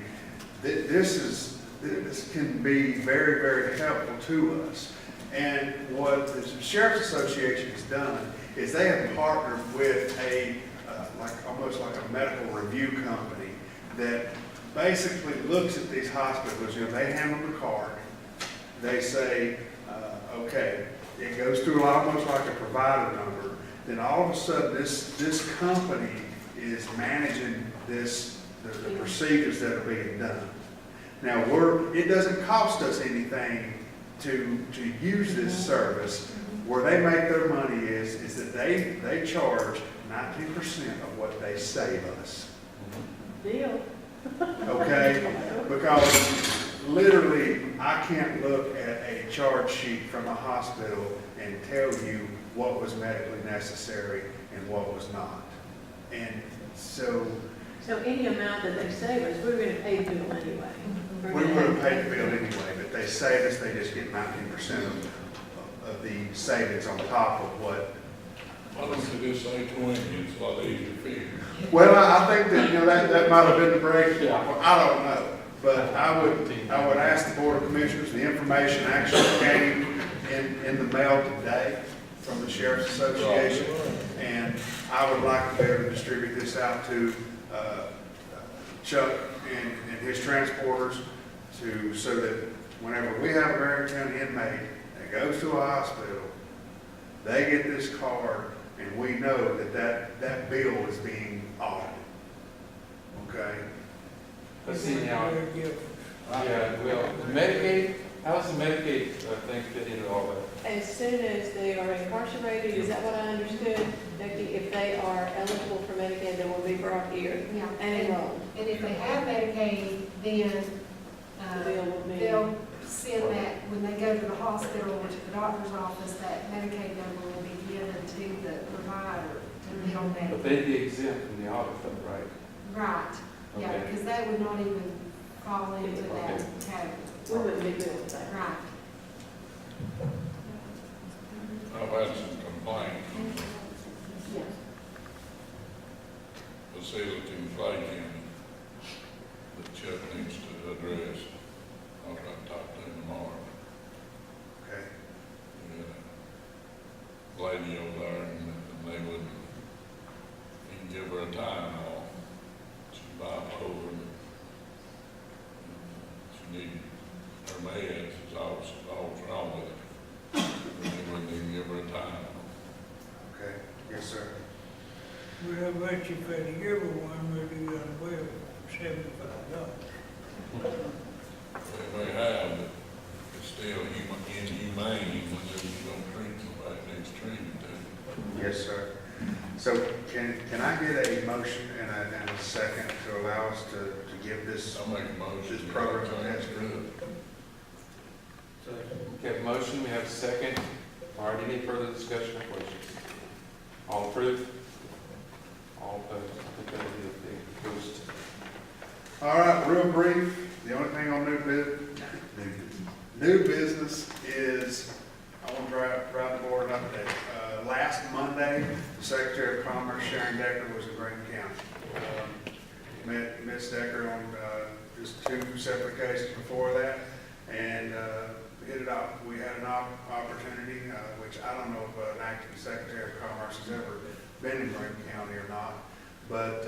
this can be very, very helpful to us. And what the Sheriff's Association has done is they have partnered with almost like a medical review company that basically looks at these hospitals. They hand them the card. They say, okay, it goes through almost like a provider number. Then all of a sudden, this company is managing the procedures that are being done. Now, it doesn't cost us anything to use this service. Where they make their money is that they charge 19% of what they save us. Deal. Okay? Because literally, I can't look at a charge sheet from a hospital and tell you what was medically necessary and what was not. And so So any amount that they save us, we're gonna pay the bill anyway. we would have paid the bill anyway, but they save us, they just get 19% of the savings on top of what. Why don't you just say 20, it's a lot easier to figure. Well, I think that, that might have been the breakdown, I don't know. But I would ask the Board of Commissioners, the information actually came in the mail today from the Sheriff's Association. And I would like to be able to distribute this out to Chuck and his transporters so that whenever we have a Marion County inmate that goes to a hospital, they get this card and we know that bill is being audited. Okay? Let's see now. Very good. Yeah, well, Medicaid, how does the Medicaid thing fit into all that? As soon as they are incarcerated, is that what I understood, Becky? If they are eligible for Medicaid, they will be brought here Yeah. and enrolled. And if they have Medicaid, then, The bill will be. they'll send that, when they go to the hospital or to the doctor's office, that Medicaid number will be given to the provider to bill that. But they'd be exempt from the audit though, right? Right, yeah, Okay. because that would not even fall into that Okay. category. We wouldn't be doing that. Right. I've had some complaints, Yeah. facility in Clay County that Chuck needs to address. I'll try to talk to him tomorrow. Okay. We had a lady over there and they wouldn't, he can give her a time off. She's bipolar and she needed her meds, is all's wrong with it. They wouldn't even give her a time off. Okay. Yes, sir. Well, I bet you for the year one, we'll do well for $75. They may have, but it's still inhumane when you don't treat somebody that needs treatment. Yes, sir. So can I get a motion and a second to allow us to give this? I'll make a motion. This program, That's yes. good. We have a motion, we have a second. All right, any further discussion or questions? All approved? All opposed? I think that'll be a big boost. All right, real brief, the only thing on new business is, I want to drive the board update. Last Monday, the Secretary of Commerce, Sharon Decker, was in Graham County. Met Ms. Decker on just 2 separate cases before that, and hit it off. We had an opportunity, which I don't know if an acting Secretary of Commerce has ever been in Graham County or not, but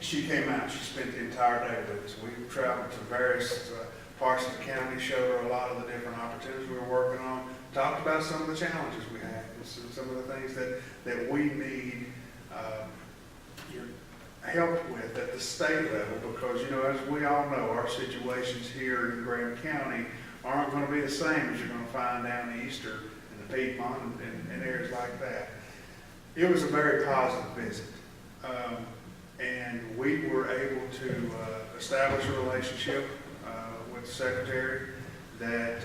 she came out, she spent the entire day with us. We traveled to various parts of the county, showed her a lot of the different opportunities we were working on, talked about some of the challenges we had, some of the things that we need help with at the state level, because, as we all know, our situations here in Graham County aren't going to be the same as you're going to find down Easter and the Piedmont and areas like that. It was a very positive visit. And we were able to establish a relationship with the Secretary that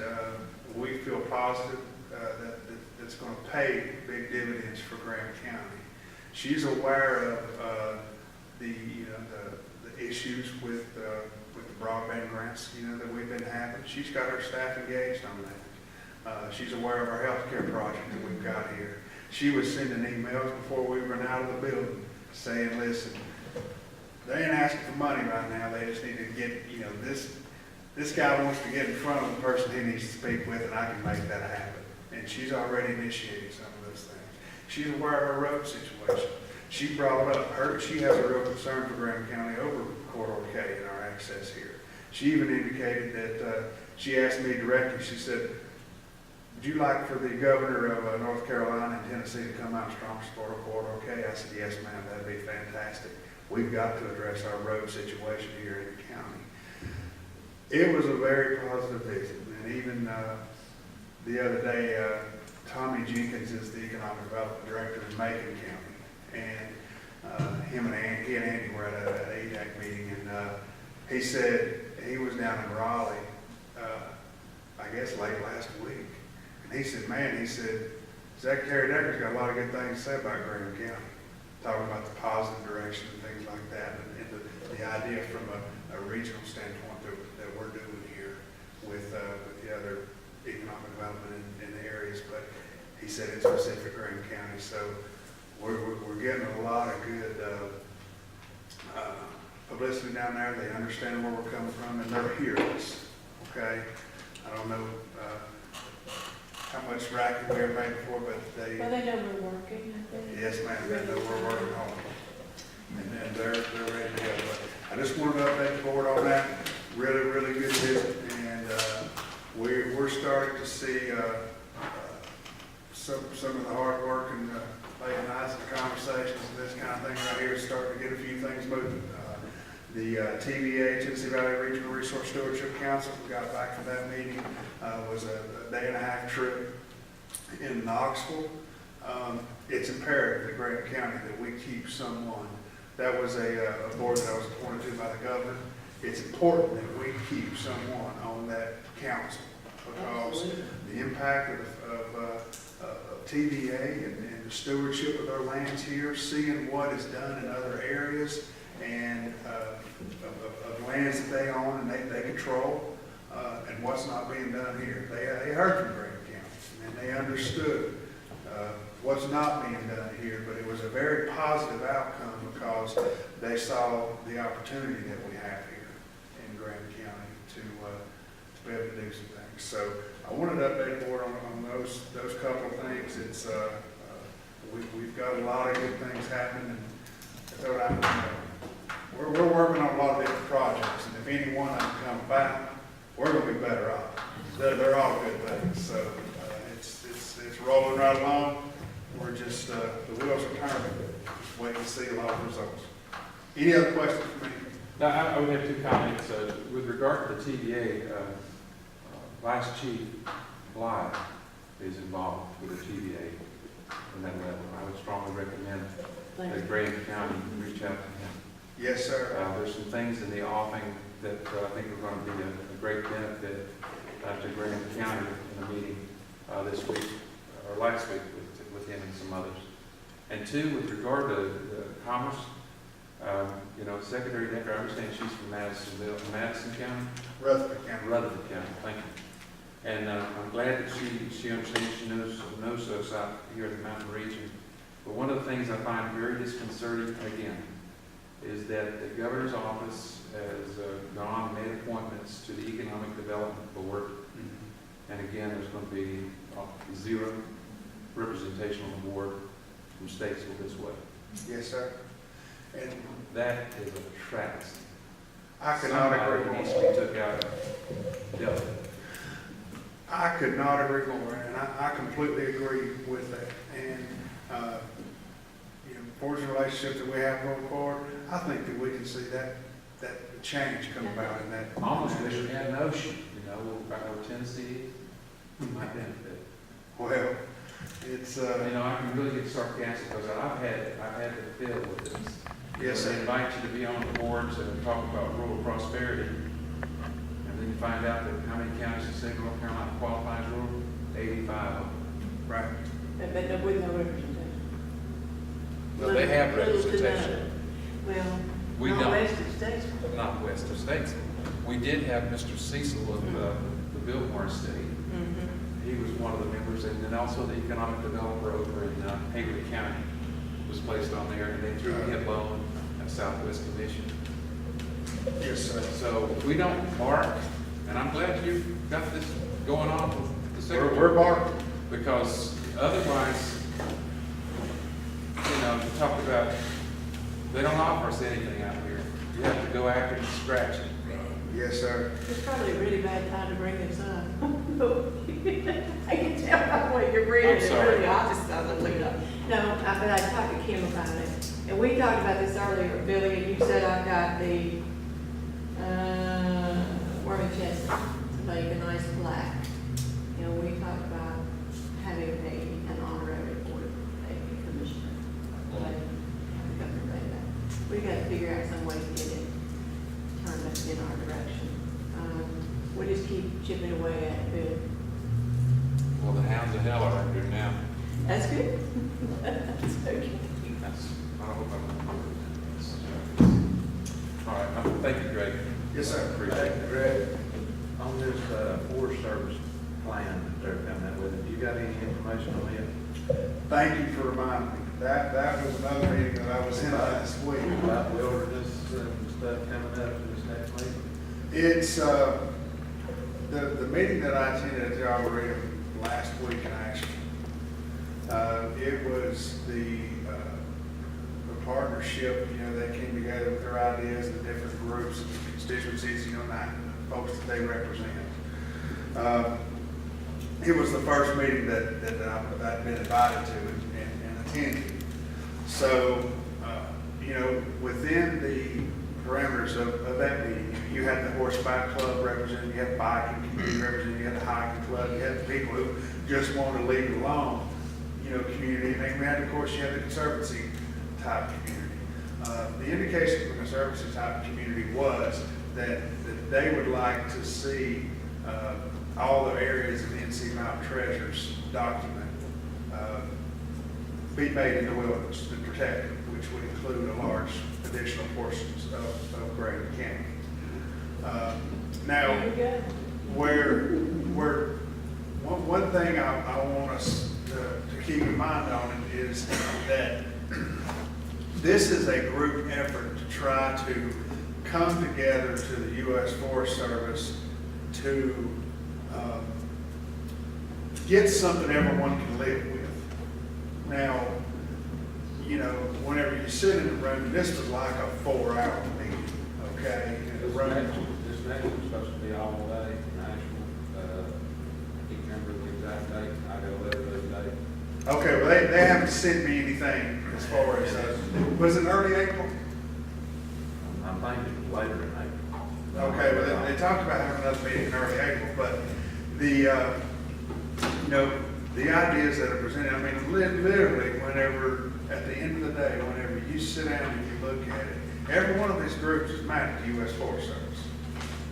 we feel positive that's going to pay big dividends for Graham County. She's aware of the issues with the broadband grants that we've been having. She's got her staff engaged on that. She's aware of our healthcare project that we've got here. She was sending emails before we went out of the building saying, listen, they ain't asking for money right now. They just need to get, this guy wants to get in front of the person he needs to speak with, and I can make that happen. And she's already initiated some of those things. She's aware of our road situation. She brought up she has a real concern for Graham County over Corridor K and our access here. She even indicated that, she asked me directly, she said, would you like for the governor of North Carolina and Tennessee to come out and strong support of Corridor K? I said, yes, ma'am, that'd be fantastic. We've got to address our road situation here in the county. It was a very positive visit, and even the other day, Tommy Jenkins is the Economic Development Director in Macon County, and he and Andy were at an EDAC meeting, and he said he was down in Raleigh, I guess late last week, and he said, Secretary Decker's got a lot of good things to say about Graham County, talking about the positive direction and things like that, and the idea from a regional standpoint that we're doing here. with the other economic development in the areas, but he said in specific Graham County. So we're getting a lot of good publicity down there. They understand where we're coming from, and they're hearing us, okay? I don't know how much racket we ever made before, but Well, they know we're working, I think. yes, ma'am, they know we're working on it. And they're ready to go. But I just wanted to update the board on that. Really, really good visit, and we're starting to see some of the hard work and late nights and conversations and this kind of thing right here is starting to get a few things moving. The TVA, Tennessee Valley Regional Resource Stewardship Council, we got back from that meeting, was a day and a half trip in Knoxville. It's imperative in Graham County that we keep someone. That was a board that I was appointed to by the governor. It's important that we keep someone on that council because the impact of TVA and the stewardship of our lands here, seeing what is done in other areas and of lands that they own and they control, and what's not being done here. They heard from Graham County and they understood what's not being done here, but it was a very positive outcome because they saw the opportunity that we have here in Graham County to be able to do some things. So I wanted to update the board on those couple of things. It's we've got a lot of good things happening, and that's what we're working on a lot of different projects, and if any one of them come about, we're going to be better off. They're all good things. So it's rolling right along. We're just the wheels are turning. Just waiting to see a lot of results. Any other questions for me? Now, I would have two comments. With regard to the TVA, Vice Chief Blythe is involved with the TVA on that level. I would strongly recommend that Graham County reach out to him. Yes, sir. There's some things in the offing that I think are going to be a great benefit to Graham County in the meeting this week or last week with him and some others. And two, with regard to commerce, Secretary Decker, I understand she's from Madison County? Rutherford County. Rutherford County, thank you. And I'm glad that she understands, she knows us out here in the mountain region. But one of the things I find very disconcerting, again, is that the governor's office has gone and made appointments to the Economic Development Board. Mm-hmm. And again, there's going to be zero representation on the board from Statesville this way. Yes, sir. And that is a travesty. I could not agree Somebody more. needs to be took out of Delta. I could not agree more, and I completely agree with that. And forging relationship that we have going forward, I think that we can see that change come about in that. Almost wish we had an ocean, right where Tennessee is, might benefit. Well, it's I can really get sarcastic because I've had to feel with this. Yes, They sir. invite you to be on the boards and talk about rural prosperity, and then you find out that how many counties in state of North Carolina qualify as rural? 85 of them. Right. But with no representation. Well, they have Little to representation. none. Well, We not don't. west of Statesville. Not west of States. We did have Mr. Cecil of the Biltmore Estate. Mm-hmm. He was one of the members, and then also the economic developer over in Haywood County was placed on there, and they threw me a bone at Southwest Commission. Yes, sir. So we don't bark, and I'm glad you got this going on with the secretary. We're barking. Because otherwise, you talk about, they don't offer us anything out here. You have to go after it and scratch it. Yes, sir. It's probably a really bad time to bring this up. I can tell by the way you're breathing. I'm sorry. Really, I just thought I'd look it up. No, but I talked to Kim about it. And we talked about this earlier, Billy, and you said I've got the, Wormy Chestnut to make a nice plaque. We talked about having an honorary board a commissioner. We got to figure out some way to get it turned up in our direction. We just keep chipping away at it, Bill. Well, the hounds of hell are under now. That's good. That's okay. I hope I'm. All right, thank you, Greg. Yes, sir. Appreciate it. Greg. On this, Forest Service plan that they're coming up with, have you got any information on it? Thank you for reminding me. That was another meeting that I was in last week. About wilderness and stuff coming up in this next meeting? It's, the meeting that I attended at the Arboretum last week in action. It was the partnership, you know, they came together with their ideas, the different groups, constituencies, you know, not folks that they represent. It was the first meeting that I've been invited to and attended. So, you know, within the parameters of that meeting, you had the horseback club represented, you had the biking community represented, you had the hiking club, you had the people who just wanted to leave it alone, you know, community. And then we had, of course, you had the conservancy type community. The indication from the conservancy type community was that they would like to see all the areas of the NC Mountain Treasures document be made into wilderness and protected, which would include a large additional portions of Grady County. Now, There you go. where one thing I want us to keep in mind on it is that this is a group effort to try to come together to the U.S. Forest Service to get something everyone can live with. Now, you know, whenever you sit in a room, this was like a 4-hour meeting, okay? In a room. This next one's supposed to be all day, national, I can't remember the exact date, I got a letter the other day. Okay, well, they haven't sent me anything as far as, was it early April? I'm thinking it was later in April. Okay, well, they talked about having another meeting in early April, but the, you know, the ideas that are presented, I mean, literally, whenever, at the end of the day, whenever you sit down and you look at it, every one of these groups is mad at the U.S. Forest Service.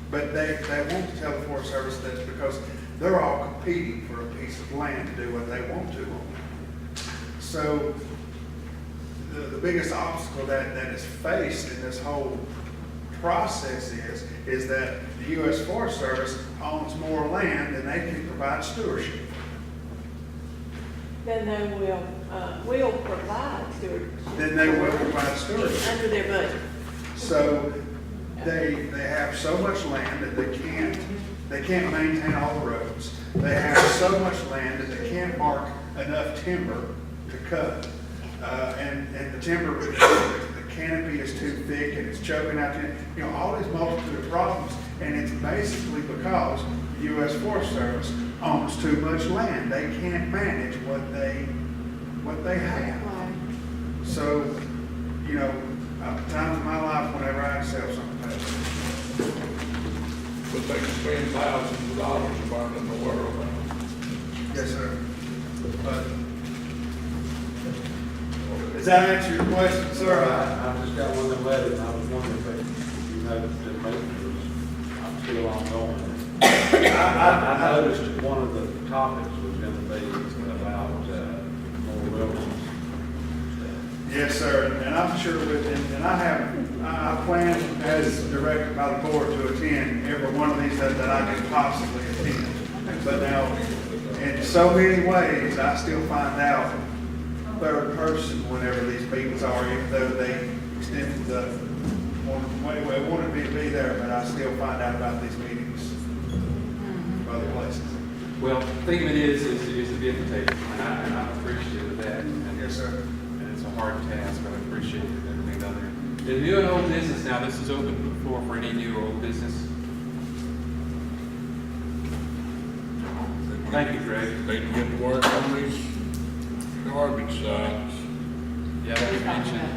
But they want to tell the Forest Service that because they're all competing for a piece of land to do what they want to on it. So the biggest obstacle that is faced in this whole process is that the U.S. Forest Service owns more land than they can provide stewardship. Then they will provide stewardship. Then they will provide stewardship. Under their budget. So they have so much land that they can't maintain all the roads. They have so much land that they can't mark enough timber to cut. And the timber, the canopy is too thick and it's choking out, you know, all these multitude of problems. And it's basically because the U.S. Forest Service owns too much land. They can't manage what they have. So, you know, times in my life whenever I sell something, But they can spend thousands of dollars to burn in the world. yes, sir. But does that answer your question, sir? I just got one of them letters, and I was wondering if you noticed that maybe I'm still ongoing. I noticed one of the topics was gonna be about more wilderness stuff. Yes, sir, and I'm sure with, and I plan as directed by the board to attend every one of these that I can possibly attend. But now, in so many ways, I still find out third person whenever these meetings are, even though they extended the, wanted me to be there, but I still find out about these meetings from other places. Well, the thing of it is the invitation, and I'm appreciative of that. And Yes, sir. And it's a hard task, but I appreciate everything done there. The new and old business now, this is open floor for any new or old business. Thank you, Greg. They can get to work on these garbage sites, Yeah, like you mentioned,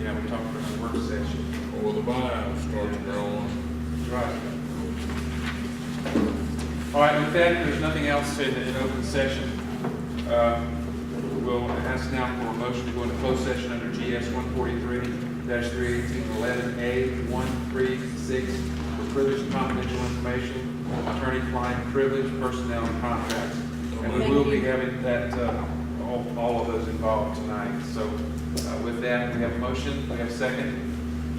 yeah, we talked about the work session. or the vines starts growing. Right. All right, with that, there's nothing else in open session. We'll ask now for a motion to go into closed session under GS 143-318-11A-136 for privileged confidential information, attorney-client privilege, personnel, and contracts. And we will be having that, all of those involved tonight. So with that, we have a motion, we have a second.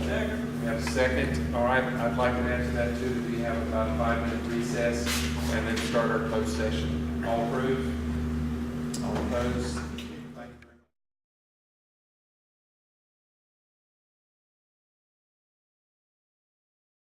Second. We have a second. All right, I'd like to add to that too, that we have about a 5-minute recess and then start our closed session. All approved? All opposed?